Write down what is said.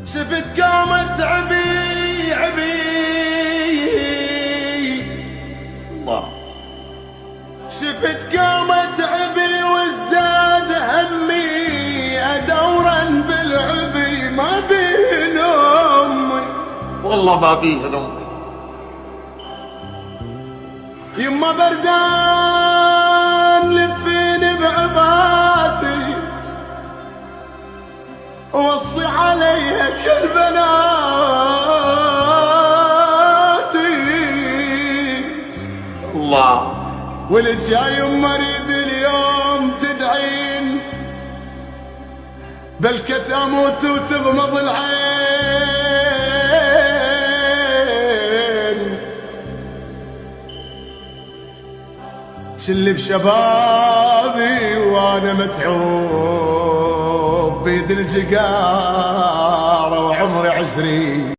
شفت قامت عبي الله، شفت قامت عبي وازداد همي، ادورا بالعبي ما بين امي، والله ما بيه امي. يما بردان لفيني بعباتي، وصي عليها كل بناتي، الله والجاي مريض اليوم تدعين، بلكت اموت وتغمض العين، شل بشبابي وانا متعوب بيد الجقارة وعمري 20.